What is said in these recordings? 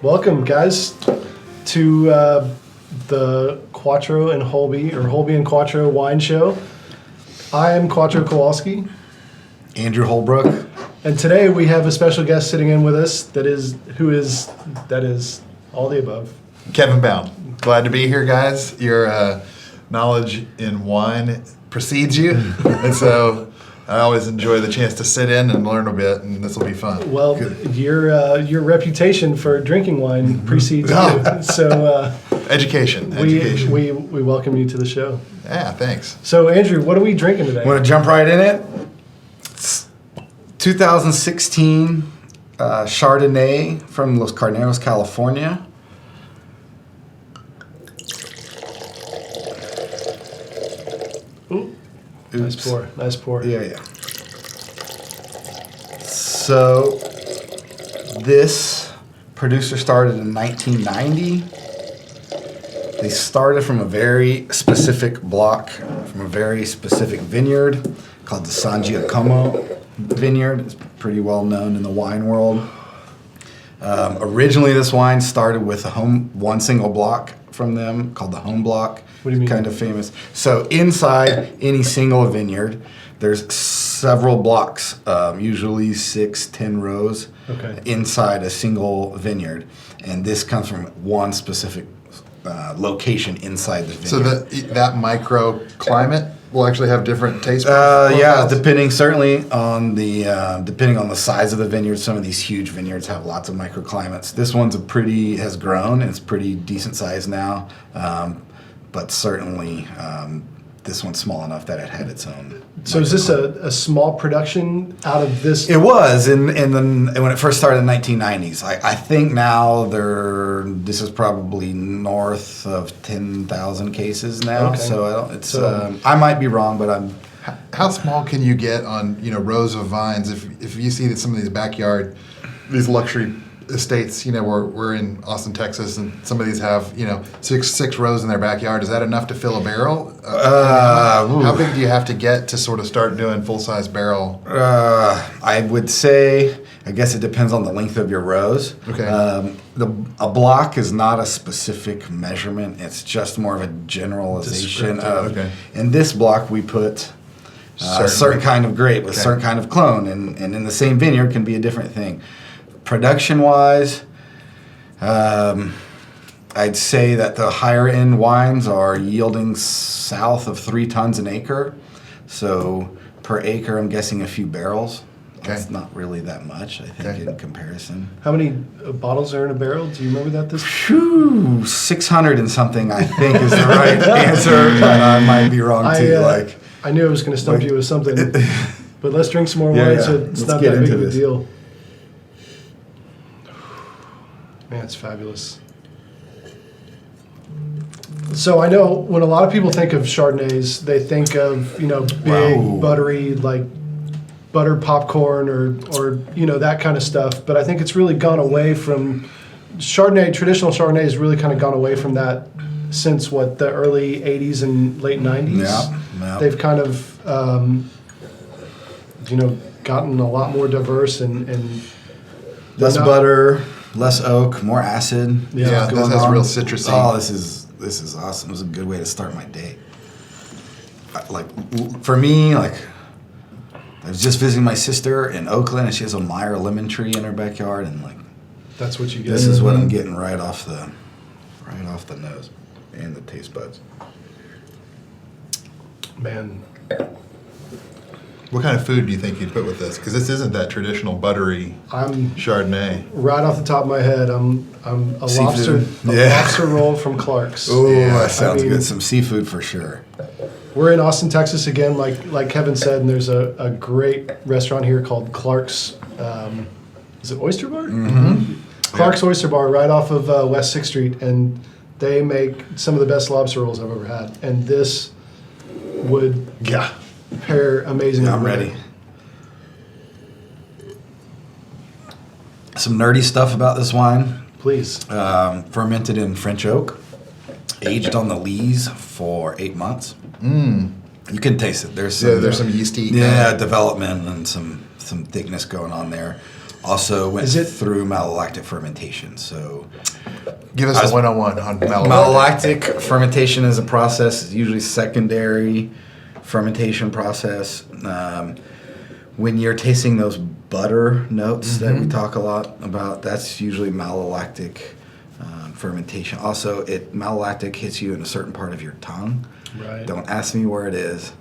Welcome, guys, to the Cuatro and Holby, or Holby and Cuatro wine show. I am Cuatro Kowalski. Andrew Holbrook. And today we have a special guest sitting in with us that is all the above. Kevin Bown. Glad to be here, guys. Your knowledge in wine precedes you, and so I always enjoy the chance to sit in and learn a bit, and this will be fun. Well, your reputation for drinking wine precedes you, so Education. we welcome you to the show. Yeah, thanks. So, Andrew, what are we drinking today? Want to jump right in it? It's 2016 Chardonnay from Los Carneros, California. Ooh, nice pour. Yeah. So, this producer started in 1990. They started from a very specific block, from a very specific vineyard called the San Giacomo vineyard. It's pretty well known in the wine world. Originally, this wine started with one single block from them called the home block. What do you mean? Kind of famous. So inside any single vineyard, there's several blocks, usually 6-10 rows, inside a single vineyard. And this comes from one specific location inside the vineyard. So that microclimate will actually have different taste. Yeah, depending on the size of the vineyard. Some of these huge vineyards have lots of microclimates. This one's has grown and it's pretty decent size now, but certainly this one's small enough that it had its own. So is this a small production out of this? It was when it first started in the 1990s. I think now this is probably north of 10,000 cases now. Okay. So I might be wrong, but I'm. How small can you get on rows of vines? If you see that some of these luxury estates, we're in Austin, Texas, and some of these have six rows in their backyard. Is that enough to fill a barrel? How big do you have to get to sort of start doing full-size barrel? I would say, I guess it depends on the length of your rows. Okay. A block is not a specific measurement. It's just more of a generalization of. Okay. In this block, we put a certain kind of grape with a certain kind of clone, and in the same vineyard can be a different thing. Production-wise, I'd say that the higher-end wines are yielding south of 3 tons an acre. So per acre, I'm guessing a few barrels. Okay. That's not really that much, I think, in comparison. How many bottles are in a barrel? Do you remember that? 600 and something, I think, is the right answer, but I might be wrong, too. I knew I was going to stump you with something, but let's drink some more wine so it's not that big of a deal. Man, it's fabulous. So I know when a lot of people think of Chardonnays, they think of, big, buttery, like butter popcorn or that kind of stuff. But I think it's really gone away from traditional Chardonnay has really kind of gone away from that since the early 80s and late 90s. Yeah. They've kind of, gotten a lot more diverse and less butter. Less oak, more acid. Yeah, this has real citrusy. Oh, this is awesome. It was a good way to start my day. For me, I was just visiting my sister in Oakland, and she has a Meyer lemon tree in her backyard, and that's what you get. This is what I'm getting right off the nose and the taste buds. Man. What kind of food do you think you'd put with this? Because this isn't that traditional buttery Chardonnay. Right off the top of my head, I'm a seafood. lobster roll from Clark's. Oh, that sounds good. Some seafood for sure. We're in Austin, Texas again, like Kevin said, and there's a great restaurant here called Clark's. Is it Oyster Bar? Mm-hmm. Clark's Oyster Bar, right off of West 6th Street, and they make some of the best lobster rolls I've ever had. And this would pair amazingly. I'm ready. Some nerdy stuff about this wine. Please. Fermented in French oak, aged on the lees for 8 months. You can taste it. There's some yeasty development and some thickness going on there. Also went Is it- through malolactic fermentation. So Give us a 101 on malolactic. malolactic fermentation is a process. It's usually secondary fermentation process. When you're tasting those butter notes that we talk a lot about, that's usually malolactic fermentation. Also, malolactic hits you in a certain part of your tongue. Right. Don't ask me where it is.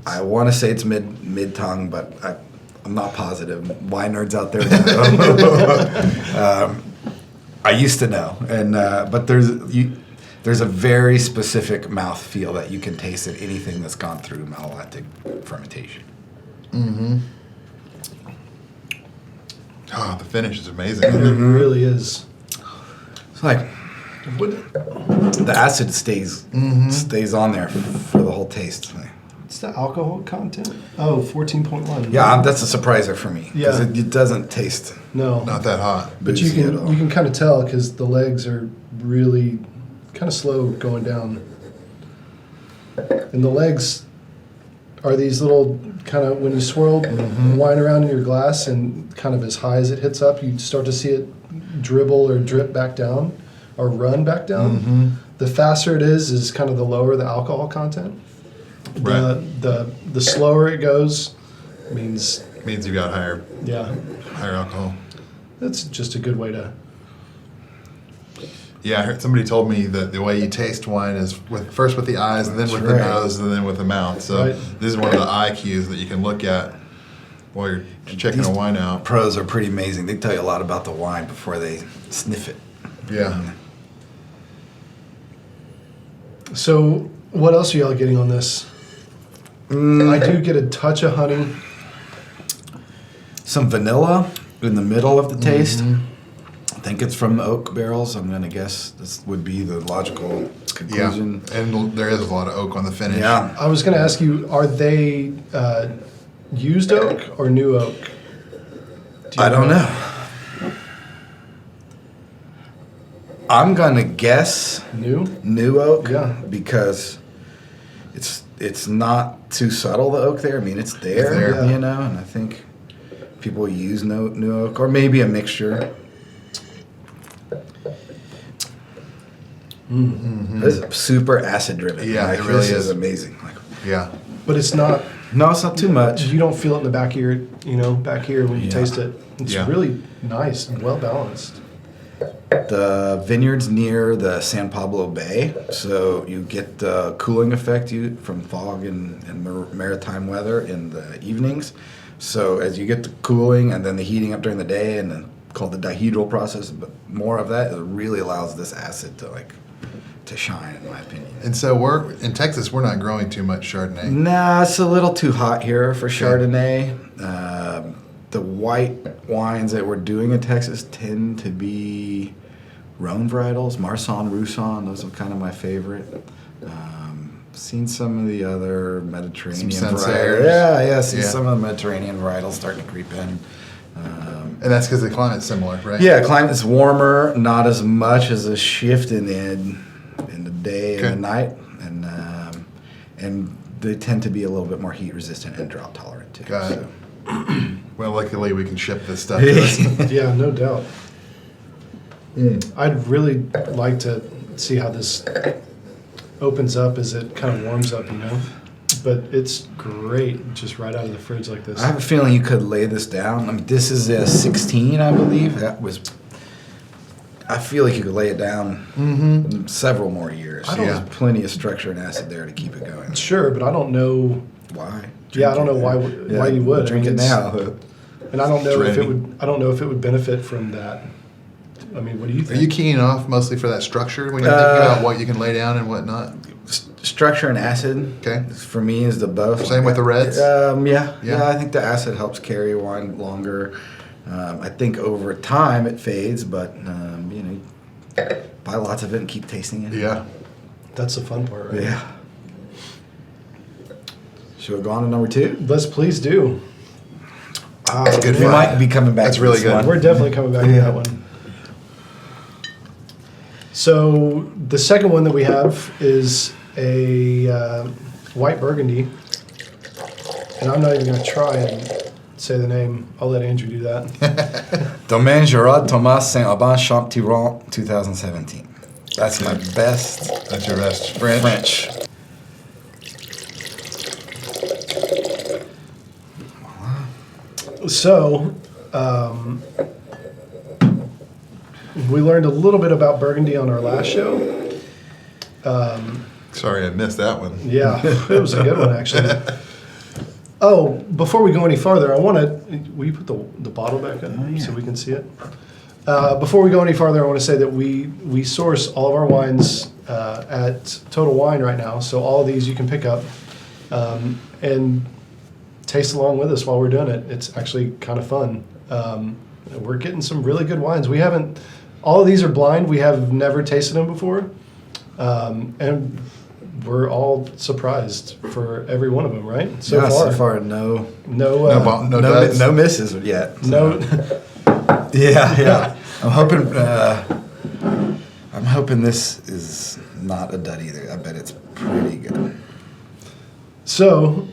I want to say it's mid tongue, but I'm not positive. Wine nerds out there know. I used to know, and but there's a very specific mouth feel that you can taste in anything that's gone through malolactic fermentation. Oh, the finish is amazing. It really is. It's like the acid stays on there for the whole taste. What's the alcohol content? Oh, 14.1. Yeah, that's a surpriser for me because Yeah. it doesn't taste. No. Not that hot. But you boozy at all. can kind of tell because the legs are really kind of slow going down. And the legs are these little kind of, when you swirl wine around in your glass and kind of as high as it hits up, you start to see it dribble or drip back down or run down. The faster it is kind of the lower the alcohol content. Right. The slower it goes means, Means you've got higher alcohol. that's just a good way to. Yeah, I heard somebody told me that the way you taste wine is first with the eyes, and then with the right. nose, and then with the mouth. So Right. this is one of the eye cues that you can look at while you're checking a wine out. Pros are pretty amazing. They tell you a lot about the wine before they sniff it. Yeah. So what else are y'all getting on this? I do get a touch of honey. Some vanilla in the middle of the taste. I think it's from the oak barrels. I'm going to guess this would be the logical Yeah. conclusion. And there is a lot of oak on the finish. Yeah. I was going to ask you, are they used oak or new oak? Do you I don't know. I'm going to guess New? new oak Yeah. because it's not too subtle, the oak there. I mean, it's there, there. Yeah. you know, and I think people use new oak or maybe a mixture. This is super acid driven. Yeah, like, it really this is. amazing. Like, Yeah. But it's not, no, it's not too much. you don't feel it in the back here, back here when you Yeah. taste it. It's Yeah. really nice and well balanced. The vineyard's near the San Pablo Bay, so you get the cooling effect from fog and maritime weather in the evenings. So as you get the cooling and then the heating up during the day, and then called the dihedral process, but more of that, it really allows this acid to shine, in my opinion. And so in Texas, we're not growing too much Chardonnay. Nah, it's a little too hot here for Chardonnay. The white wines that we're doing in Texas tend to be Rhone varietals, Marsanne, Roussanne. Those are kind of my favorite. Seen some of the other Mediterranean Some varietals. Sancerres. Yeah, seen Yeah. some of the Mediterranean varietals starting to creep in. And that's because the climate's similar, right? Yeah, climate's warmer, not as much as a shift in the day and Okay. the night, and they tend to be a little bit more heat resistant and drought tolerant too. Got it. so. Well, luckily we can ship this stuff to us. Yeah, no doubt. I'd really like to see how this opens up as it kind of warms up, But it's great just right out of the fridge like this. I have a feeling you could lay this down. I mean, this is a 16, I believe. I feel like you could lay it down several more years. I don't- There's plenty of structure and acid there to keep it going. Sure, but I don't know. Why? Yeah, I don't know why you would. Drink I mean, it it's- now. And I don't know It's if it ready. would. I don't know if it would benefit from that. I mean, what do you Are think? you keying off mostly for that structure when you're thinking about what you can lay down and what not? Structure and acid. Okay. For me, is the both. Same with the reds? Yeah. Yeah. I think the acid helps carry wine longer. I think over time it fades, but buy lots of it and keep tasting it. Yeah. That's the fun part, right? Yeah. Should we go on to number 2? Let's please do. That's good We fun. might be coming back. That's to really this good. one. We're definitely coming back to Yeah. that one. So the second one that we have is a white Burgundy, and I'm not even going to try and say the name. I'll let Andrew do that. Domaine Gerard Thomas Saint-Aubin Champtiron 2017. That's my best That's your best French. So, we learned a little bit about Burgundy on our last show. Sorry, I missed that one. Yeah, it was a good one, actually. Oh, before we go any farther, I want to... Will you put the bottle back up so we can see it? Before we go any farther, I want to say that we source all of our wines at Total Wine right now. So all of these you can pick up and taste along with us while we're doing it. It's actually kind of fun. We're getting some really good wines. We haven't... All of these are blind. We have never tasted them before. And we're all surprised for every one of them, right? So far, no duds. no misses yet. no. Yeah. I'm hoping this is not a dud either. I bet it's pretty good. So,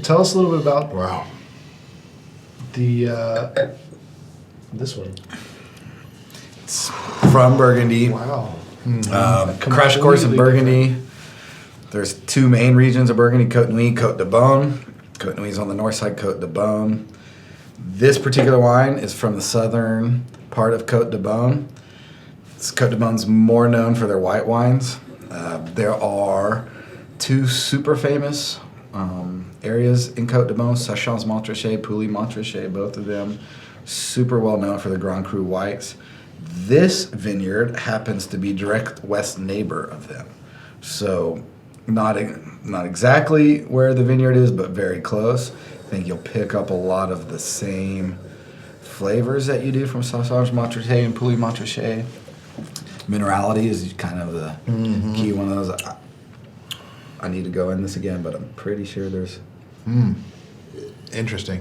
tell us a little bit about Wow. the this one. It's from Burgundy. Wow. Crash course in Burgundy. There's two main regions of Burgundy: Côte Nuit, Côte de Beaune. Côte Nuit is on the north side, Côte de Beaune. This particular wine is from the southern part of Côte de Beaune. Côte de Beaune's more known for their white wines. There are two super famous areas in Côte de Beaune: Sachons-Montrachet, Pouilly-Montrachet, both of them super well known for the Grand Cru whites. This vineyard happens to be direct west neighbor of them. So not exactly where the vineyard is, but very close. I think you'll pick up a lot of the same flavors that you do from Sachons-Montrachet and Pouilly-Montrachet. Minerality is kind of the key one of those. I need to go in this again, but I'm pretty sure there's... Interesting.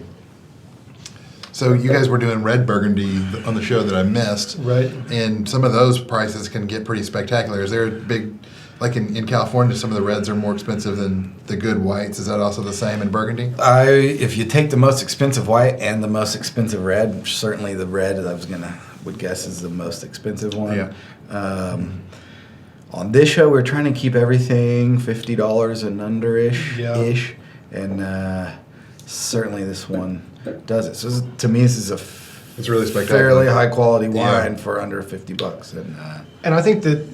So you guys were doing red Burgundy on the show that I missed. Right. And some of those prices can get pretty spectacular. Is there a big... Like in California, some of the reds are more expensive than the good whites. Is that also the same in Burgundy? If you take the most expensive white and the most expensive red, certainly the red would guess is the most expensive one. Yeah. On this show, we're trying to keep everything $50 and under-ish. And certainly this one does it. So to me, this is It's really spectacular. fairly high-quality wine for under $50. And I think that,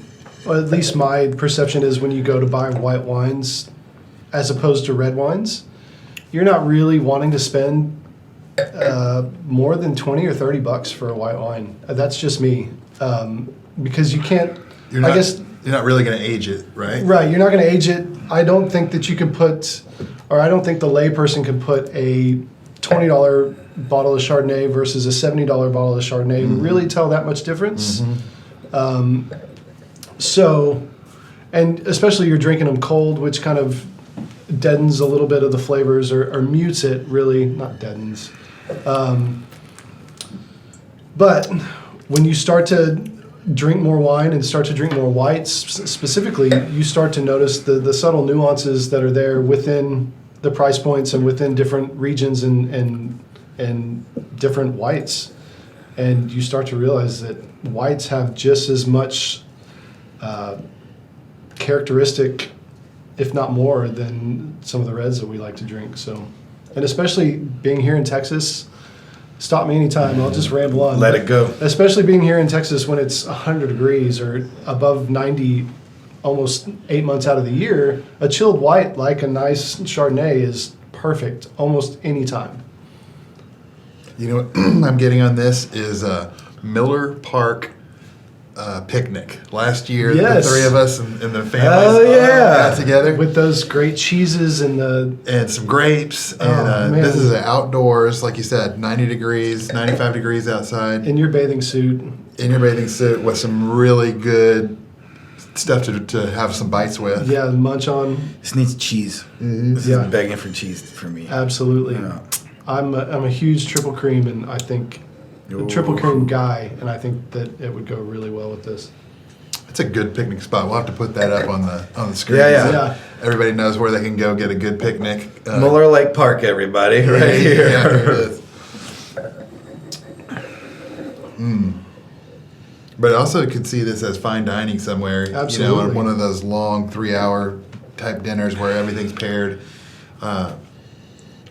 well, at least my perception is when you go to buy white wines as opposed to red wines, you're not really wanting to spend more than $20 or $30 for a white wine. That's just me. Because you can't, You're not really going to age it, right? Right, you're not going to age it. I don't think that you can put, or I don't think the layperson can put a $20 bottle of Chardonnay versus a $70 bottle of Chardonnay and really tell that much difference. So, and especially you're drinking them cold, which kind of deadens a little bit of the flavors or mutes it, really, not deadens. But when you start to drink more wine and start to drink more whites, specifically, you start to notice the subtle nuances that are there within the price points and within different regions and different whites. And you start to realize that whites have just as much characteristic, if not more, than some of the reds that we like to drink. So, and especially being here in Texas, stop me anytime. I'll just ramble on. Let it go. Especially being here in Texas when it's 100 degrees or above 90, almost 8 months out of the year, a chilled white like a nice Chardonnay is perfect almost any time. You know what I'm getting on this is Miller Park picnic. Last year, Yes. the three of us and the families got together. With those great cheeses and some grapes. Oh, And man. this is outdoors, like you said, 90 degrees, 95 degrees outside. in your bathing suit. In your bathing suit with some really good stuff to have some bites with. Yeah, munch on. This needs cheese. This Yeah. is begging for cheese for me. Absolutely. Yeah. I'm a huge triple cream, and I think a triple cream guy, and I think that it would go really well with this. It's a good picnic spot. We'll have to put that up on the screen. Yeah. So Yeah. everybody knows where they can go get a good picnic. Muller Lake Park, everybody, right here. Yeah, here it is. But I also could see this as fine dining somewhere. Absolutely. On one of those long 3-hour type dinners where everything's paired.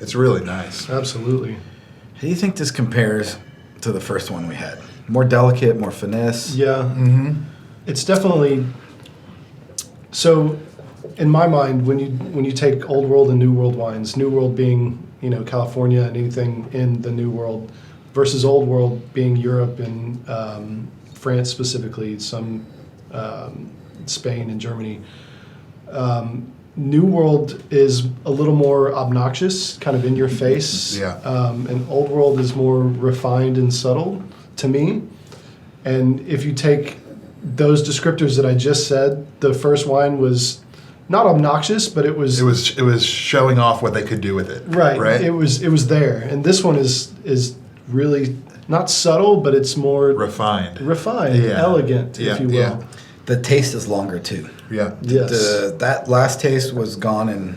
It's really nice. Absolutely. How do you think this compares to the first one we had? More delicate, more finesse? Yeah. It's definitely. So, in my mind, when you take Old World and New World wines, New World being California and anything in the New World, versus Old World being Europe and France specifically, some Spain and Germany. New World is a little more obnoxious, kind of in your face. Yeah. And Old World is more refined and subtle to me. And if you take those descriptors that I just said, the first wine was not obnoxious, but it was showing off what they could do with it. right. It was there, and this one is really not subtle, but it's more refined, elegant, if you will. Yeah. The taste is longer too. Yeah. Yes. That last taste was gone in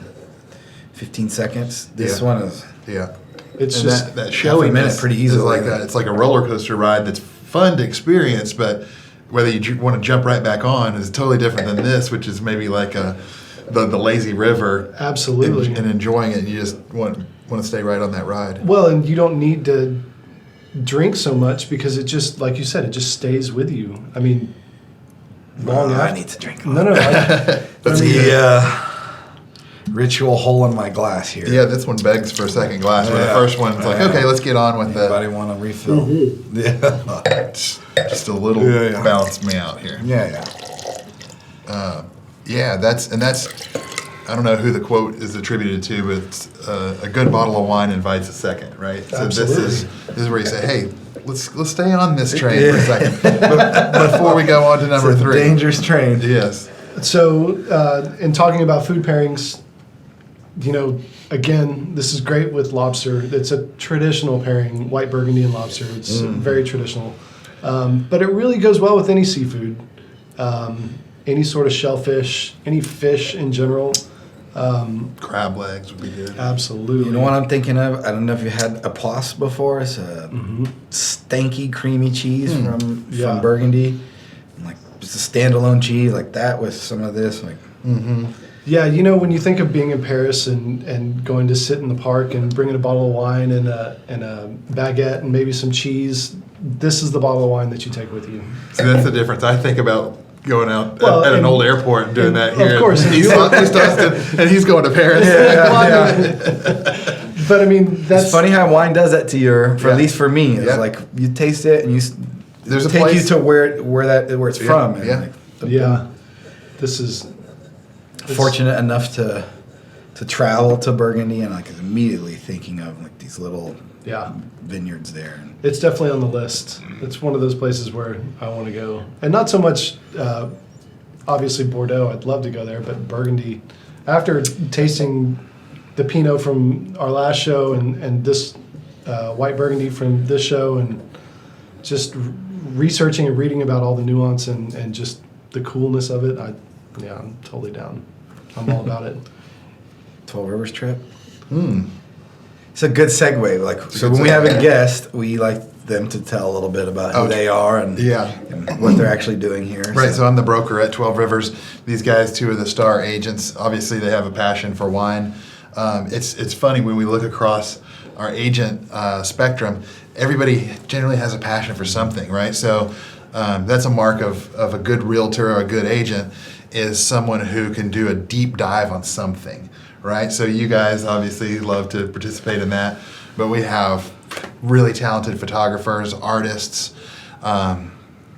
15 seconds. This one is. Yeah. It's And just that half a minute showiness pretty is easily. like that. It's like a roller coaster ride that's fun to experience, but whether you want to jump right back on is totally different than this, which is maybe like the lazy river. Absolutely. And enjoying it. And you just want to stay right on that ride. well, and you don't need to drink so much because it just, like you said, it just stays with you. I mean, long after. I need to drink. No. That's the ritual hole in my glass here. Yeah, this one begs for a second glass. Where the Yeah. first one's like, Yeah. okay, let's get on with Anybody want to refill? Yeah. just a little Yeah. balance me out here. Yeah. Yeah, that's I don't know who the quote is attributed to, but it's, a good bottle of wine invites a second, right? So Absolutely. this is where you say, hey, let's stay on this train for a second before we go on to number It's a 3. dangerous train. Yes. So, in talking about food pairings, again, this is great with lobster. It's a traditional pairing, white Burgundy and lobster. It's very traditional. But it really goes well with any seafood, any sort of shellfish, any fish in general. Crab legs would be good. Absolutely. You know what I'm thinking of? I don't know if you had Apos before. It's a stanky, creamy cheese from Yeah. Burgundy. And like just a standalone cheese like that with some of this. Like, Yeah, when you think of being in Paris and going to sit in the park and bringing a bottle of wine and a baguette and maybe some cheese, this is the bottle of wine that you take with you. So that's the difference. I think about going out Well, at an and- old airport and doing and that of here. course, and East you- Austin, and he's going to Paris. But I mean, that's it's funny how wine does that to Yeah. at least for me. It's Yeah. like you taste it and There's a take place you to where it's Yeah, from. And yeah. like, Yeah, this is fortunate enough to travel to Burgundy and like immediately thinking of like these little Yeah, vineyards there. And it's definitely on the list. It's one of those places where I want to go, and not so much. Obviously, Bordeaux. I'd love to go there, but Burgundy. After tasting the Pinot from our last show and this white Burgundy from this show, and just researching and reading about all the nuance and just the coolness of it, I'm totally down. I'm all about it. 12 Rivers trip. It's a good segue. Like, so good when we have a segue. guest, we like them to tell a little bit about who they are and, and what they're actually doing here. Right, so I'm the broker at 12 Rivers. These guys, 2 of the star agents, obviously they have a passion for wine. It's funny when we look across our agent spectrum, everybody generally has a passion for something, right? So that's a mark of a good realtor or a good agent is someone who can do a deep dive on something, right? So you guys obviously love to participate in that, but we have really talented photographers, artists.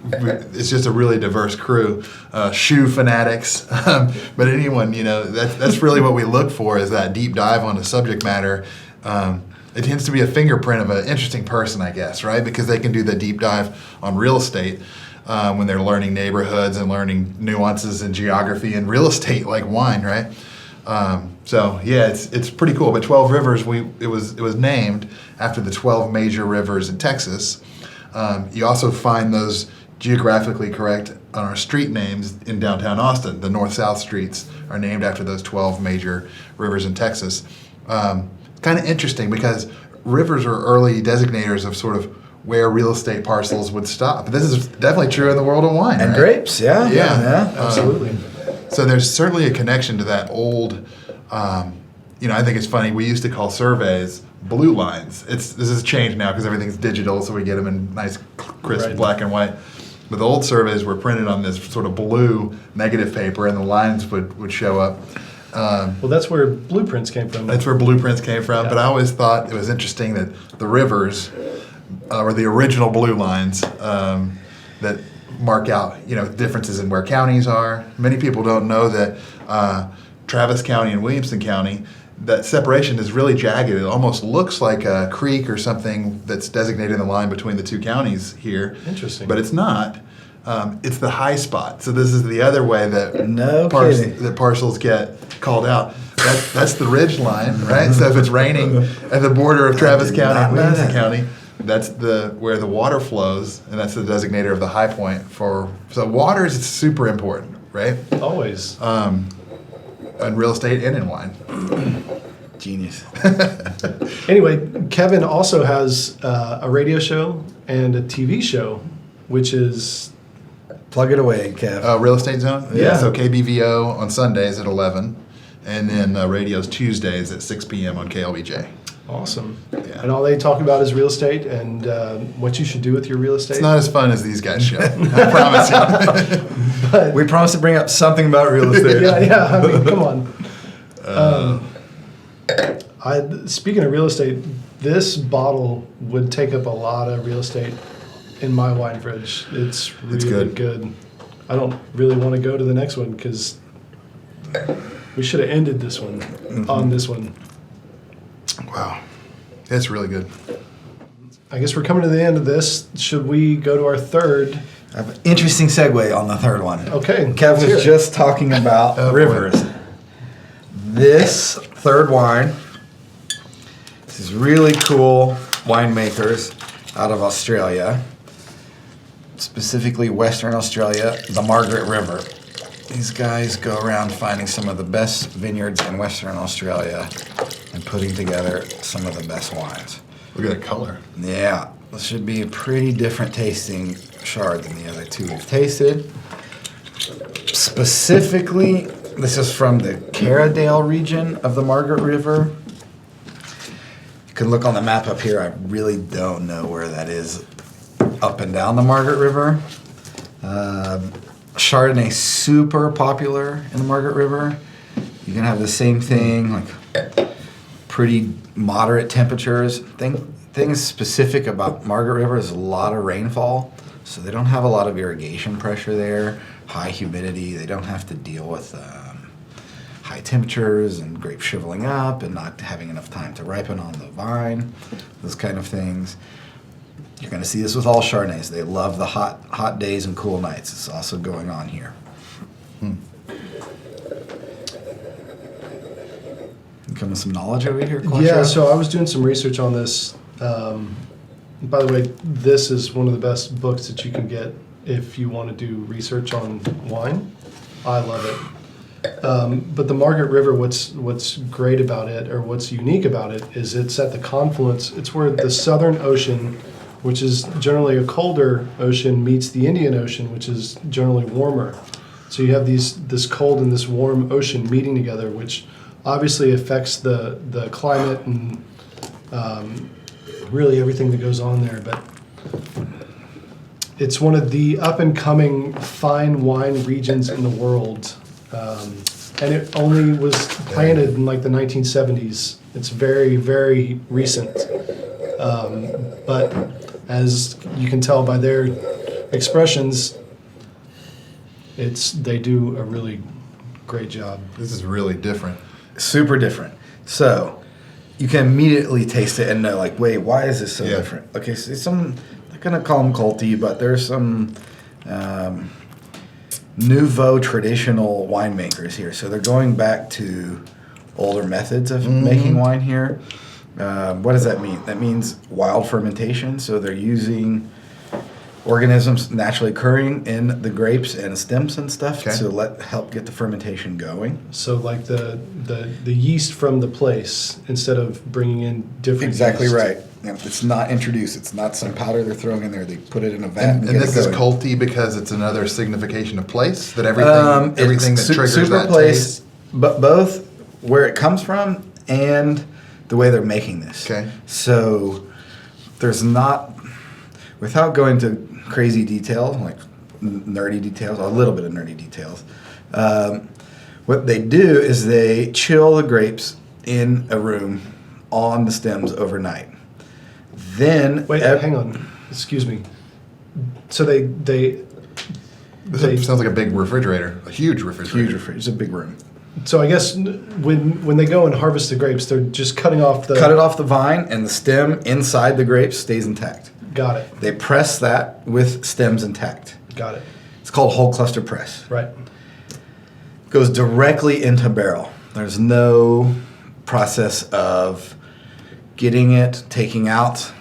It's just a really diverse crew. Shoe fanatics, but anyone, that's really what we look for is that deep dive on the subject matter. It tends to be a fingerprint of an interesting person, I guess, right? Because they can do the deep dive on real estate when they're learning neighborhoods and learning nuances in geography and real estate like wine, right? So yeah, it's pretty cool. But 12 Rivers, it was named after the 12 major rivers in Texas. You also find those geographically correct on our street names in downtown Austin. The north-south streets are named after those 12 major rivers in Texas. Kind of interesting because rivers are early designators of sort of where real estate parcels would stop. This is definitely true in the world of wine. And right? grapes, yeah. Absolutely. So there's certainly a connection to that old, I think it's funny, we used to call surveys blue lines. This has changed now because everything's digital, so we get them in nice, crisp black and white. But the old surveys were printed on this sort of blue negative paper, and the lines would show up. Well, that's where blueprints came from. That's where blueprints came from. Yeah. But I always thought it was interesting that the rivers were the original blue lines that mark out, differences in where counties are. Many people don't know that Travis County and Williamson County, that separation is really jagged. It almost looks like a creek or something that's designating the line between the two counties here. Interesting. But it's not. It's the high spot. So this is the other way that kidding. that parcels get called out. That's the ridge line, right? So if it's raining at the border of Travis County and Williamson County, that's where the water flows, and that's the designator of the high point so water is super important, right? Always. In real estate and in wine. Genius. Anyway, Kevin also has a radio show and a TV show, which is Plug it away, Kev. Real Estate Zone? Yeah. So KBVO on Sundays at 11, and then radio's Tuesdays at 6 p.m. on KLBJ. awesome. Yeah. And all they talk about is real estate and what you should do with your real estate. It's not as fun as these guys show. I promise you. We promised to bring up something about real estate. yeah. I mean, come on. Speaking of real estate, this bottle would take up a lot of real estate in my wine fridge. It's really good. I don't really want to go to the next one because we should have ended this one on this one. Wow. It's really good. I guess we're coming to the end of this. Should we go to our third? I have an interesting segue on the third one. Okay. Kev let's hear was it. just talking about rivers. This third wine, this is really cool winemakers out of Australia, specifically Western Australia, the Margaret River. These guys go around finding some of the best vineyards in Western Australia and putting together some of the best wines. Look at that color. Yeah, this should be a pretty different tasting Chard than the other two we've tasted. Specifically, this is from the Carradale region of the Margaret River. You can look on the map up here. I really don't know where that is up and down the Margaret River. Chardonnay super popular in the Margaret River. You can have the same thing, like pretty moderate temperatures. Things specific about Margaret River is a lot of rainfall, so they don't have a lot of irrigation pressure there, high humidity. They don't have to deal with high temperatures and grapes shriveling up and not having enough time to ripen on the vine, those kind of things. You're going to see this with all Chardonnays. They love the hot days and cool nights. It's also going on here. Come with some knowledge over here, Cuatro? Yeah, so I was doing some research on this. By the way, this is one of the best books that you can get if you want to do research on wine. I love it. But the Margaret River, what's great about it, or what's unique about it, is it's at the confluence. It's where the Southern Ocean, which is generally a colder ocean, meets the Indian Ocean, which is generally warmer. So you have this cold and this warm ocean meeting together, which obviously affects the climate and really everything that goes on there. But it's one of the up-and-coming fine wine regions in the world. And it only was planted in like the 1970s. It's very, very recent. But as you can tell by their expressions, they do a really great job. This is really different. Super different. So you can immediately taste it and know, like, wait, why is this so different? Okay, so I'm not going to call them culty, but there's some nouveau traditional winemakers here. So they're going back to older methods of making wine here. What does that mean? That means wild fermentation. So they're using organisms naturally occurring in the grapes and stems and stuff to help get the fermentation going. So like the yeast from the place instead of bringing in different Exactly yeast. right. It's not introduced. It's not some powder they're throwing in there. They put it in a vat. And get this it is going. culty because it's another signification of place, that everything that triggers super that place, taste. but both where it comes from and the way they're making this. Okay. So there's not, without going to crazy detail, like nerdy details, a little bit of nerdy details. What they do is they chill the grapes in a room on the stems overnight. Then Wait, hang on. Excuse me. So they This sounds like a big refrigerator, a huge refrigerator. huge refrigerator. It's a big room. so I guess when they go and harvest the grapes, they're just cutting off the. Cut it off the vine, and the stem inside the grapes stays intact. Got it. They press that with stems intact. Got it. It's called whole cluster press. Right. Goes directly into barrel. There's no process of getting it, taking out.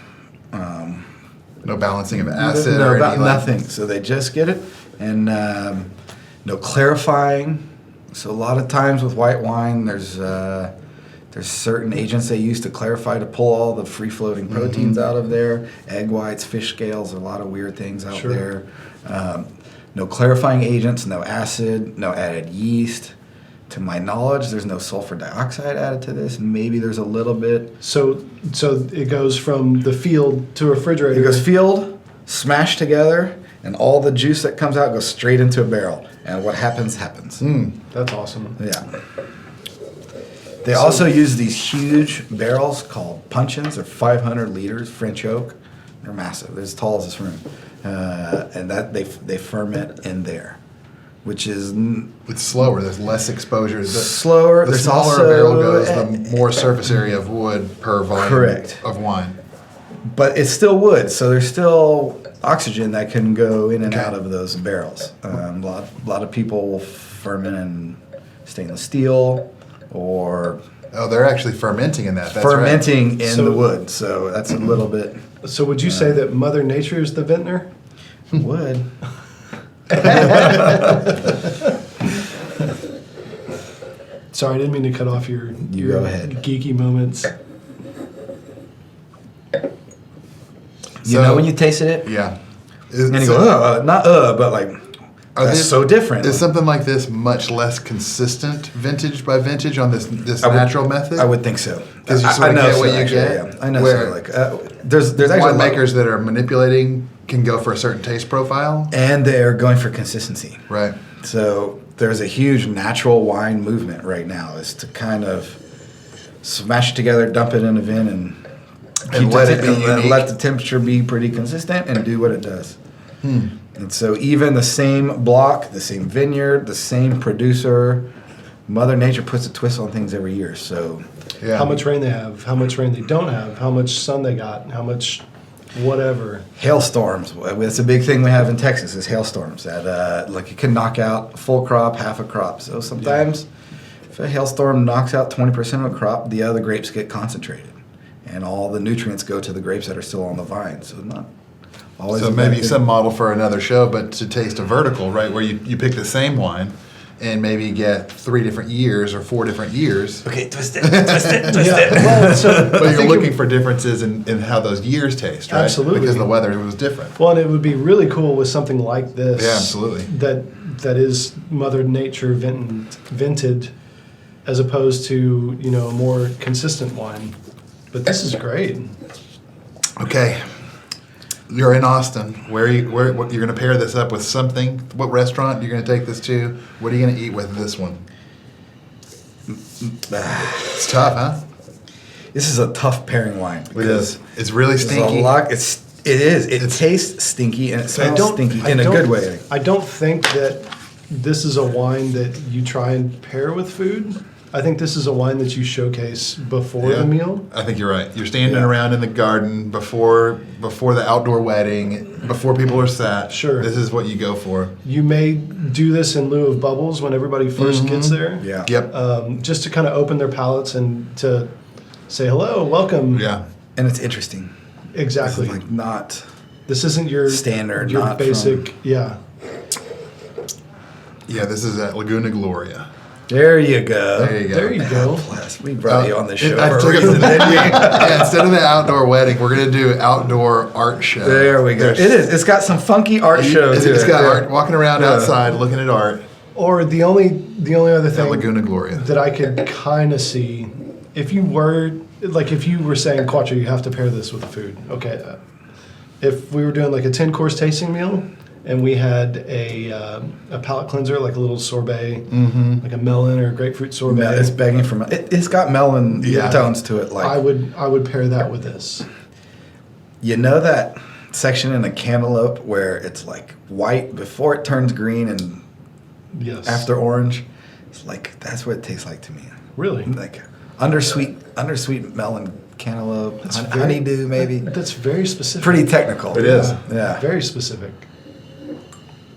No balancing of acid no, or about anything. nothing. So they just get it, and no clarifying. So a lot of times with white wine, there's certain agents they use to clarify to pull all the free floating proteins out of there. Egg whites, fish scales, a lot of weird things out Sure. there. No clarifying agents, no acid, no added yeast. To my knowledge, there's no sulfur dioxide added to this. Maybe there's a little bit. So it goes from the field to a refrigerator. It goes field, smashed together, and all the juice that comes out goes straight into a barrel. And what happens, happens. That's awesome. Yeah. They also use these huge barrels called puncheons. They're 500 liters, French oak. They're massive. They're as tall as this room. And that they ferment in there, which is It's slower. There's less exposure. slower. The There's smaller also a barrel goes, the more surface area of wood per volume Correct. of wine. But it's still wood, so there's still oxygen that can go in and Okay. out of those barrels. A lot of people will ferment in stainless steel or Oh, they're actually fermenting in that. That's fermenting in So- the wood. So that's a little bit So would you say that Mother Nature is the vintner? wood. Sorry, I didn't mean to cut off your go ahead. geeky moments. You know when you tasted it, Right. Yeah. and you go, not but like that's this- so different. Is something like this much less consistent vintage by vintage on this I would- natural method? I would think so. 'Cause you I- sort of I know get so, what you actually, get, yeah. I know. where So, like there's actually a lot- winemakers that are manipulating can go for a certain taste profile. and they're going for consistency. Right. So there's a huge natural wine movement right now, is to kind of smash it together, dump it in a vin, and keep let the it be and unique. let the temperature be pretty consistent and do what it does. And so even the same block, the same vineyard, the same producer, Mother Nature puts a twist on things every year. So Yeah. How much rain they have, how much rain they don't have, how much sun they got, how much whatever. hailstorms, it's a big thing we have in Texas, is hailstorms that like it can knock out a full crop, half a crop. So sometimes if a hailstorm knocks out 20% of a crop, the other grapes get concentrated, and all the nutrients go to the grapes that are still on the vine. So not always. So a bad maybe thing. some model for another show, but to taste a vertical, right, where you pick the same wine and maybe get 3 different years or 4 different years, Okay, twist it, twist it, twist Yeah, it. well, so but I you're think looking for differences in how those years taste, right? Absolutely. Because the weather was different. Well, and it would be really cool with something like this. Yeah, absolutely. That is Mother Nature vinted, as opposed to a more consistent wine. But this is great. Okay. You're in Austin. What, you're going to pair this up with something? What restaurant you're going to take this to? What are you going to eat with this one? It's tough, huh? This is a tough pairing wine because It's really there's stinky. a lot. It is. It tastes stinky and it smells stinky in a good way. I don't think that this is a wine that you try and pair with food. I think this is a wine that you showcase before Yeah. the meal. I think you're right. You're standing Yeah. around in the garden before the outdoor wedding, before people are sat. Sure. This is what you go for. You may do this in lieu of bubbles when everybody 1st gets there. Yeah. Yep. Just to kind of open their palates and to say hello, welcome. Yeah. And it's interesting. Exactly. This is like not. This isn't your Standard, your not basic. from- Yeah. Yeah, this is at Laguna Gloria. There you go. There you go. There you go. Bless. We brought you on the show I for a took it reason, from didn't we? yeah, instead of the outdoor wedding, we're gonna do outdoor art show. There we go. It is. It's got some funky art show to It's it. got Yeah. art walking around Yeah. outside looking at art Or the only other at thing Laguna Gloria. that I could kind of see, if you were saying Cuatro, you have to pair this with food. Okay, if we were doing like a 10-course tasting meal and we had a palate cleanser, like a little sorbet, like a melon or grapefruit sorbet, It's begging for it's got melon Yeah. tones to it. Like I would pair that with this. you know that section in a cantaloupe where it's like white before it turns green and Yes. after orange. It's like that's what it tastes like to me. Really? Like undersweet melon cantaloupe, That's honeydew maybe. That's very specific. Pretty technical. It is. Yeah. Very specific.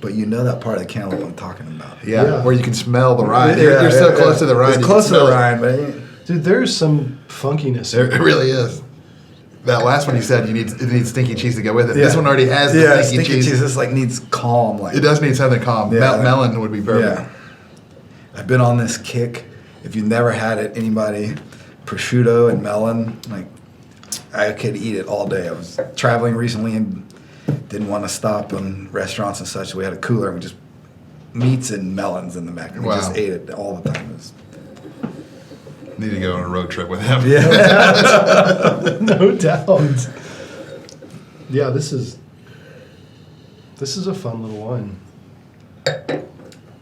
But you know that part of the cantaloupe I'm talking about. Yeah, Yeah. where you can smell the rind. Yeah, You're so yeah, close yeah. to the rind. It's you close can to the smell it. rind, but it- Dude, there's some funkiness. It really is. That last one you said it needs stinky cheese to go with it. Yeah. This one already has the yeah, stinky cheese. This like needs calm. Like It does need something calm. Yeah. Melon would be perfect. Yeah. I've been on this kick. If you've never had it, anybody, prosciutto and melon, like I could eat it all day. I was traveling recently and didn't want to stop in restaurants and such. So we had a cooler and we just meats and melons in the back. And we Wow. just ate it all the time. It was, Need to go on a road trip with him. yeah. No doubt. Yeah, this is a fun little wine.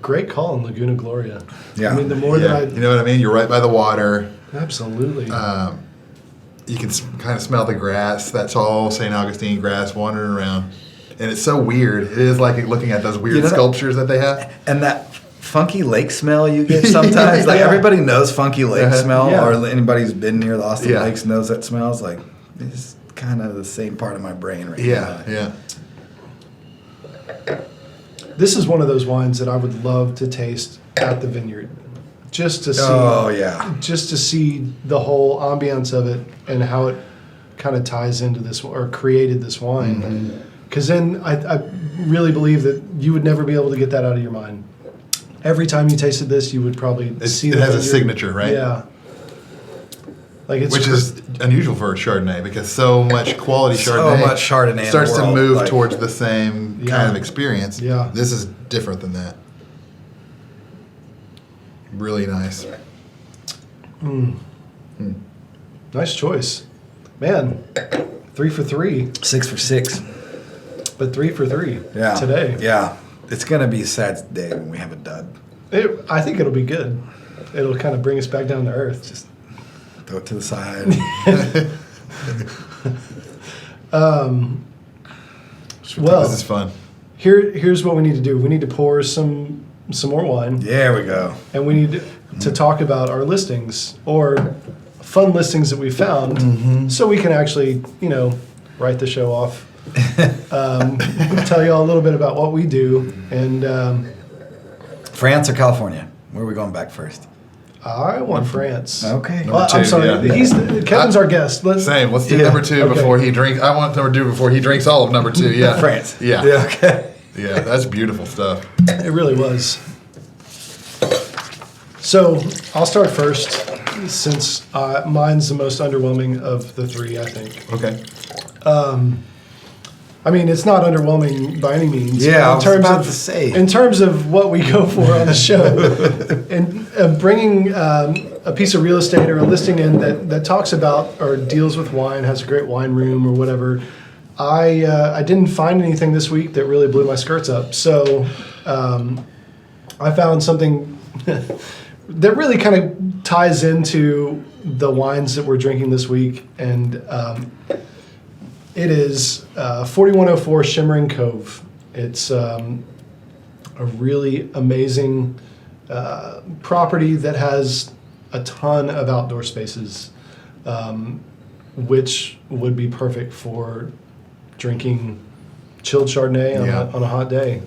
Great call in Laguna Gloria. Yeah. I mean, the more Yeah. that You know what I mean? You're right by the water. absolutely. You can kind of smell the grass, that tall St. Augustine grass wandering around. And it's so weird. It is like looking at those weird You know that- sculptures that they have. And that funky lake smell you get sometimes. Like Yeah. everybody knows funky lake Uh-huh. smell, Yeah. or anybody who's been near the Austin Yeah. Lakes knows that smells. Like it's kind of the same part of my brain right Yeah, now. yeah. This is one of those wines that I would love to taste at the vineyard, just to see. Oh yeah. Just to see the whole ambiance of it and how it kind of ties into this or created this wine. Because then I really believe that you would never be able to get that out of your mind. Every time you tasted this, you would probably see It the has a vineyard. signature, right? Yeah. Like it's Which is unusual for a Chardonnay because so much quality So Chardonnay, much Chardonnay in the starts to world, move like- towards the same Yeah. kind of experience. Yeah. This is different than that. Really nice. nice choice, man. 3 for 3, 6 for 6. but 3 for 3 Yeah. today. Yeah. It's gonna be a sad day when we have a dud. I think it'll be good. It'll kind of bring us back down to earth. Just throw it to the side. Well, This is fun. here's what we need to do. We need to pour some more wine, There we go. and we need to talk about our listings or fun listings that we found, so we can actually, write the show off. Tell you all a little bit about what we do, and France or California? Where are we going back first? I want France. Okay. Well, I'm two, sorry. yeah. Kevin's our guest. Same. Let's do Yeah. number 2 Okay. before he drinks. I want number 2 before he drinks all of number 2. Yeah. France. Yeah. Yeah. Okay. Yeah. That's beautiful stuff. It really was. So I'll start first, since mine's the most underwhelming of the 3, I think. Okay. I mean, it's not underwhelming by any means. Yeah, I in was terms about of to say. in terms of what we go for on the show, and bringing a piece of real estate or a listing in that talks about or deals with wine, has a great wine room or whatever. I didn't find anything this week that really blew my skirts up. So I found something that really kind of ties into the wines that we're drinking this week, and it is 4104 Shimmering Cove. It's a really amazing property that has a ton of outdoor spaces, which would be perfect for drinking chilled Chardonnay on a hot day.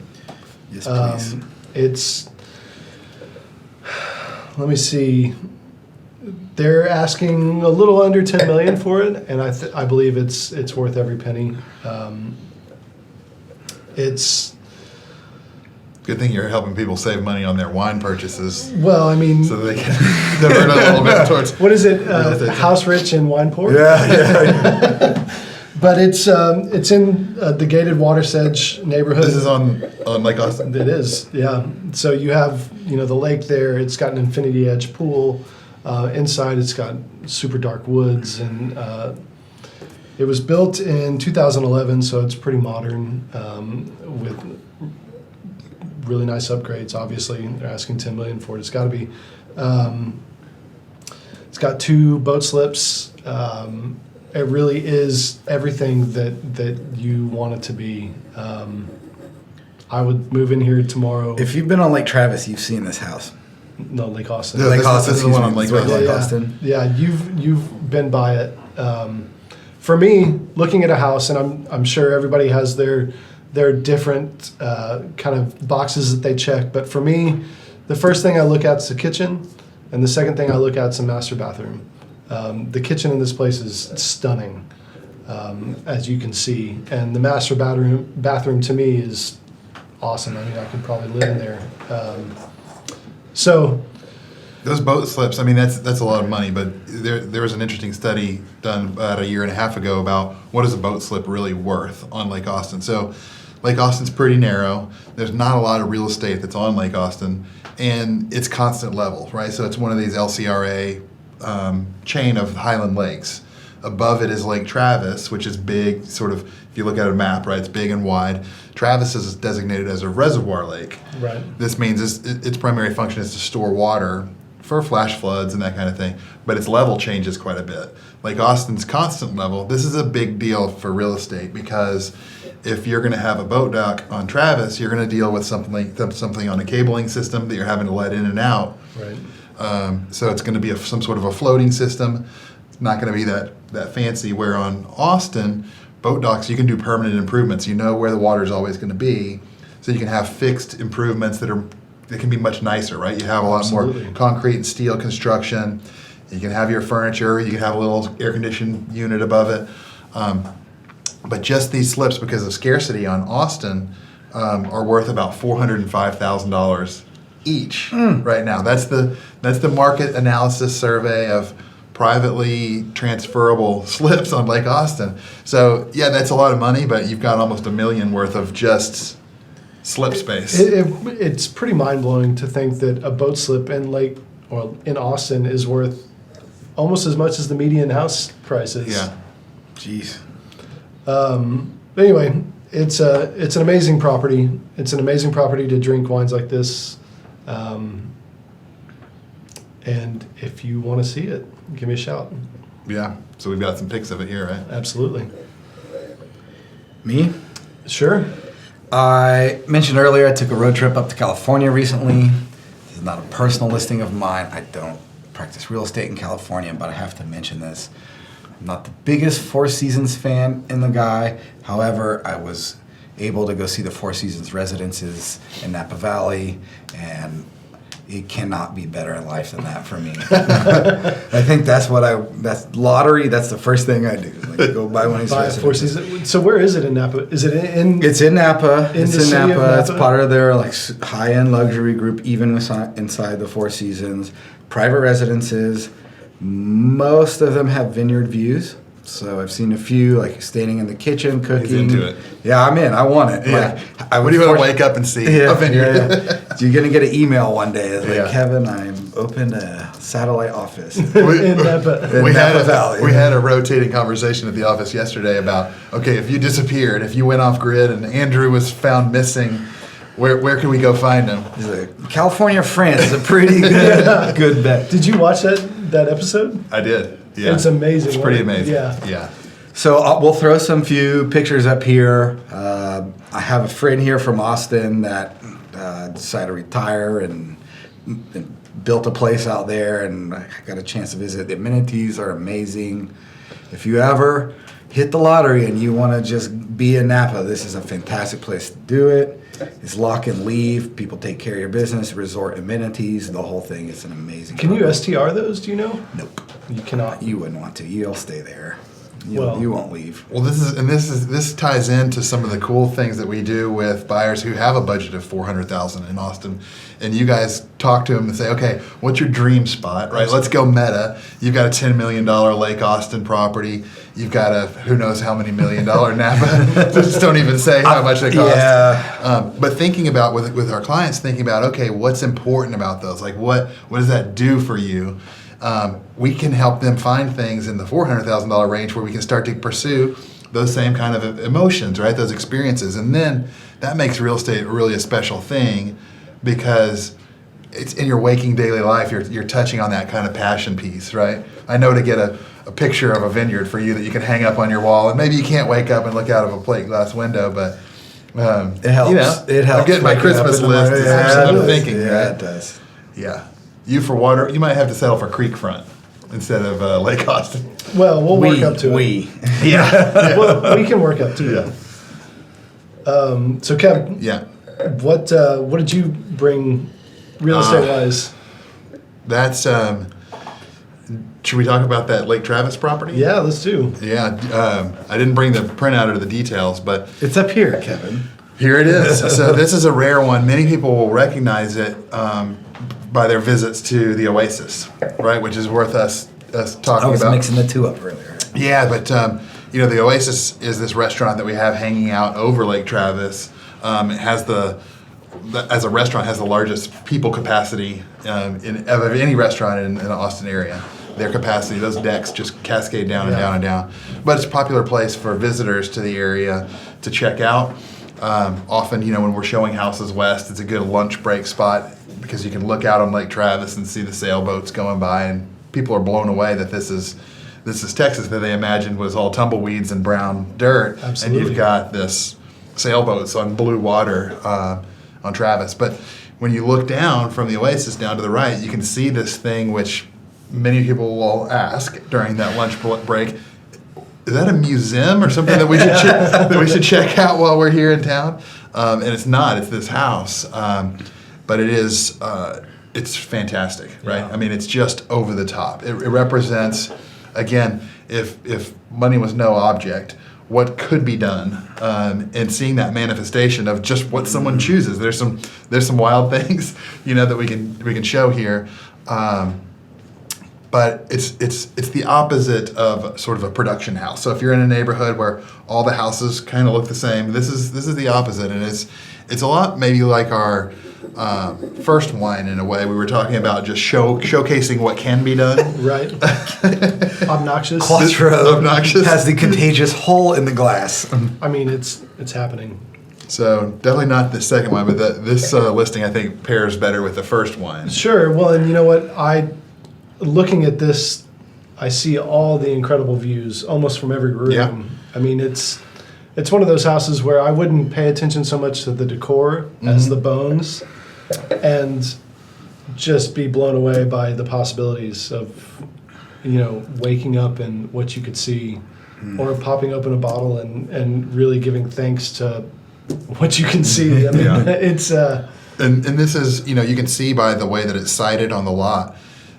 Yes, please. It's, let me see. They're asking a little under 10 million for it, and I believe it's worth every penny. It's Good thing you're helping people save money on their wine purchases, Well, I mean, so that they can divert a little bit towards. what is it? estate. House rich and wine poor. Yeah. But it's in the gated water's edge neighborhood. This is on Lake Austin. It is, yeah. So you have, the lake there. It's got an infinity edge pool. Inside, it's got super dark woods, and it was built in 2011, so it's pretty modern with really nice upgrades. Obviously, they're asking $10 million for it. It's got to be. It's got 2 boat slips. It really is everything that you want it to be. I would move in here tomorrow. If you've been on Lake Travis, you've seen this house. No, Lake Austin. Yeah, Lake this Austin, is the one on Lake excuse me. Austin. Lake Austin. Yeah, you've been by it. For me, looking at a house, and I'm sure everybody has their different kind of boxes that they check. But for me, the first thing I look at is the kitchen, and the second thing I look at is the master bathroom. The kitchen in this place is stunning, as you can see, and the master bathroom to me is awesome. I mean, I could probably live in there. So Those boat slips, I mean, that's a lot of money, but there was an interesting study done about a year and a half ago about what is a boat slip really worth on Lake Austin. So Lake Austin's pretty narrow. There's not a lot of real estate that's on Lake Austin, and it's constant level, right? So it's one of these LCRA chain of Highland Lakes. Above it is Lake Travis, which is big, sort of, if you look at a map, right, it's big and wide. Travis is designated as a reservoir lake. right. This means its primary function is to store water for flash floods and that kind of thing, but its level changes quite a bit. Lake Austin's constant level, this is a big deal for real estate, because if you're going to have a boat dock on Travis, you're going to deal with something on a cabling system that you're having to let in and out. Right. So it's going to be some sort of a floating system. It's not going to be that fancy. Where on Austin, boat docks, you can do permanent improvements. You know where the water is always going to be, so you can have fixed improvements that can be much nicer, right? You have a lot Absolutely. more concrete and steel construction. You can have your furniture. You can have a little air conditioned unit above it. But just these slips, because of scarcity on Austin, are worth about $405,000 each right now. That's the market analysis survey of privately transferable slips on Lake Austin. So yeah, that's a lot of money, but you've got almost $1 million worth of just slip space. It's pretty mind-blowing to think that a boat slip in Austin is worth almost as much as the median house prices. Yeah. Jeez. But anyway, it's an amazing property. It's an amazing property to drink wines like this. And if you want to see it, give me a shout. Yeah. So we've got some pics of it here, right? Absolutely. Me? Sure. I mentioned earlier I took a road trip up to California recently. This is not a personal listing of mine. I don't practice real estate in California, but I have to mention this. I'm not the biggest Four Seasons fan in the guy. However, I was able to go see the Four Seasons residences in Napa Valley, and it cannot be better in life than that for me. I think that's lottery. That's the first thing I do. Like go buy one of these Buy a Four residences. Seasons. So where is it in Napa? Is it in? It's in Napa. In It's the in city of Napa. It's Napa? part of their high-end luxury group, even inside the Four Seasons. Private residences. Most of them have vineyard views. So I've seen a few, like standing in the kitchen, cooking. He's into it. Yeah, I'm in. I want it. Yeah. I What do you want to wake up and see? Yeah, A vineyard. yeah. You're going to get an email one day. It's like, Yeah. Kevin, I'm open a satellite office. in Napa. We had Napa Valley. we had a rotating conversation at the office yesterday about, okay, if you disappeared, if you went off grid and Andrew was found missing, where can we go find him? He's like, California, France is a pretty good bet. Did you watch that episode? I did. Yeah. It's amazing. It's pretty wasn't it? amazing. Yeah. Yeah. So we'll throw some few pictures up here. I have a friend here from Austin that decided to retire and built a place out there, and I got a chance to visit. The amenities are amazing. If you ever hit the lottery and you want to just be in Napa, this is a fantastic place to do it. It's lock and leave. People take care of your business, resort amenities, the whole thing. It's an amazing Can you property. STR those? Do you know? Nope. You cannot. You wouldn't want to. You'll stay there. You won't leave. Well, this ties into some of the cool things that we do with buyers who have a budget of $400,000 in Austin, and you guys talk to them and say, okay, what's your dream spot, right? Let's go meta. You've got a $10 million Lake Austin property. You've got a who knows how many $1 million Napa. Just don't even say how much they cost. Yeah. But thinking about with our clients, thinking about, okay, what's important about those? Like what does that do for you? We can help them find things in the $400,000 range where we can start to pursue those same kind of emotions, right? Those experiences. And then that makes real estate really a special thing because it's in your waking daily life, you're touching on that kind of passion piece, right? I know to get a picture of a vineyard for you that you can hang up on your wall, and maybe you can't wake up and look out of a plate glass window, but it helps. It helps. I'm getting my Christmas list. I'm thinking, yeah, right? It does. Yeah. You for water, you might have to settle for creek front instead of Lake Austin. Well, we'll work up to it. Yeah. Well, we can work up to it. So, Kevin, Yeah. what did you bring real estate wise? That's, should we talk about that Lake Travis property? Yeah, let's do. Yeah. I didn't bring the printout or the details, but It's up here, Kevin. here it is. So this is a rare one. Many people will recognize it by their visits to the Oasis, right? Which is worth us talking I was about. mixing the two up earlier. Yeah, but the Oasis is this restaurant that we have hanging out over Lake Travis. It has as a restaurant, has the largest people capacity of any restaurant in the Austin area. Their capacity, those decks just cascade down and down and down. But it's a popular place for visitors to the area to check out. Often, when we're showing houses west, it's a good lunch break spot because you can look out on Lake Travis and see the sailboats going by, and people are blown away that this is Texas that they imagined was all tumbleweeds and brown dirt. Absolutely. And you've got this sailboats on blue water on Travis. But when you look down from the Oasis down to the right, you can see this thing which many people will ask during that lunch break, is that a museum or something that we should check out while we're here in town? And it's not. It's this house. But it is, it's fantastic, right? Yeah. I mean, it's just over the top. It represents, again, if money was no object, what could be done, and seeing that manifestation of just what someone chooses. There's some wild things, that we can show here. But it's the opposite of sort of a production house. So if you're in a neighborhood where all the houses kind of look the same, this is the opposite, and it's a lot maybe like our first wine in a way. We were talking about just showcasing what can be done. Right. Obnoxious. Cuatro Obnoxious. has the contagious hole in the glass. I mean, it's happening. So definitely not the second wine, but this listing I think pairs better with the first wine. Sure. Well, and you know what? Looking at this, I see all the incredible views almost from every room. Yeah. I mean, it's one of those houses where I wouldn't pay attention so much to the decor as the bones, and just be blown away by the possibilities of, waking up and what you could see, or popping open a bottle and really giving thanks to what you can see. I mean, Yeah. it's And this is, you can see by the way that it's sited on the lot,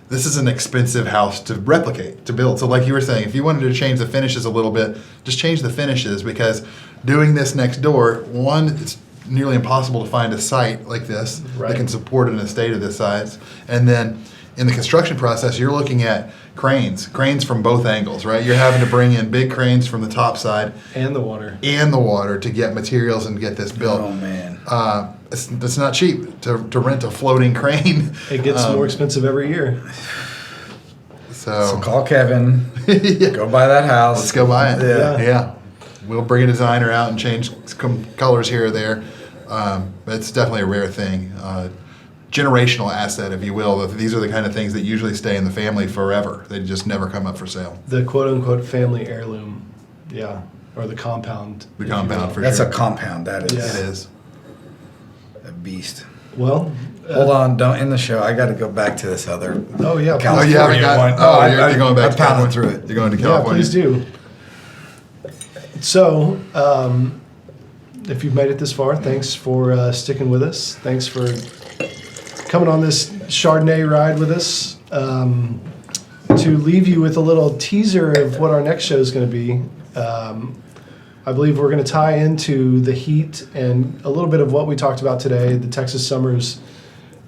this is an expensive house to replicate, to build. So like you were saying, if you wanted to change the finishes a little bit, just change the finishes, because doing this next door, one, it's nearly impossible to find a site like this Right. that can support an estate of this size. And then in the construction process, you're looking at cranes from both angles, right? You're having to bring in big cranes from the top side and the water. to get materials and get this built. Oh man. It's not cheap to rent a floating crane. It gets more expensive every year. So Call Kevin. Yeah. Go buy that house. Let's go buy it. Yeah. Yeah. We'll bring a designer out and change some colors here or there. But it's definitely a rare thing. Generational asset, if you will. These are the kind of things that usually stay in the family forever. They just never come up for sale. The quote-unquote family heirloom. Yeah. Or the compound. The if you compound will. for That's sure. a compound. That is Yeah. It is. a beast. Well, Hold on, don't end the show. I got to go back to this other. oh yeah. Oh, California you haven't got. one. Oh, I- you're going back I to pounded California. through it. You're going to Yeah, California. please do. So, if you've made it this far, thanks for sticking with us. Thanks for coming on this Chardonnay ride with us. to leave you with a little teaser of what our next show is going to be. I believe we're going to tie into the heat and a little bit of what we talked about today, the Texas summers,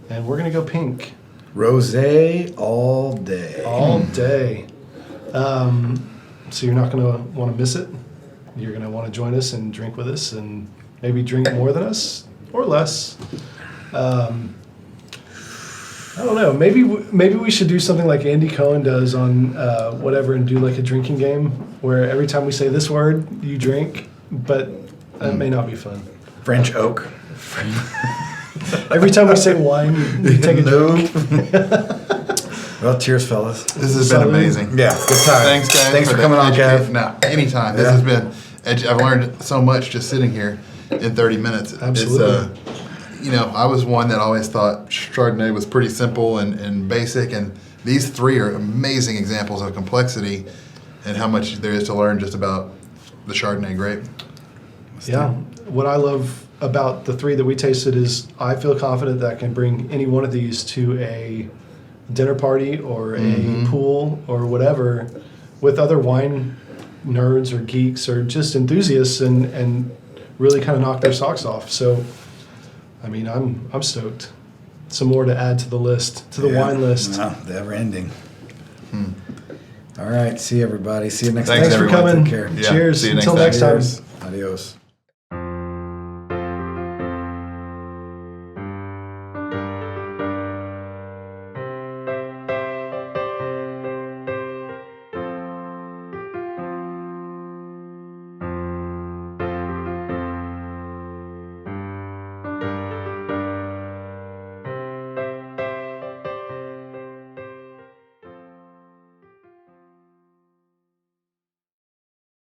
and we're going to go pink. Rosé all day. All day. So you're not going to want to miss it. You're going to want to join us and drink with us and maybe drink more than us or less. I don't know. Maybe we should do something like Andy Cohen does on whatever and do like a drinking game where every time we say this word, you drink, but that may not be fun. French oak. Every time we say wine, you take a drink. Well, cheers, fellas. This has been amazing. Yeah, good time. Thanks, guys. Thanks for coming on, Kev. No, anytime. This Yeah. has been. I've learned so much just sitting here in 30 minutes. Absolutely. It's, I was one that always thought Chardonnay was pretty simple and basic, and these three are amazing examples of complexity and how much there is to learn just about the Chardonnay grape. Yeah. What I love about the three that we tasted is I feel confident that I can bring any one of these to a dinner party or a pool or whatever with other wine nerds or geeks or just enthusiasts and really kind of knock their socks off. So, I mean, I'm stoked. Some more to add to the list, to the wine list. No, never ending. All right. See you, everybody. See you next Thanks, Thanks for everyone. coming. Take care. Yeah, Cheers. see you next Until time. next time. Cheers. Adios.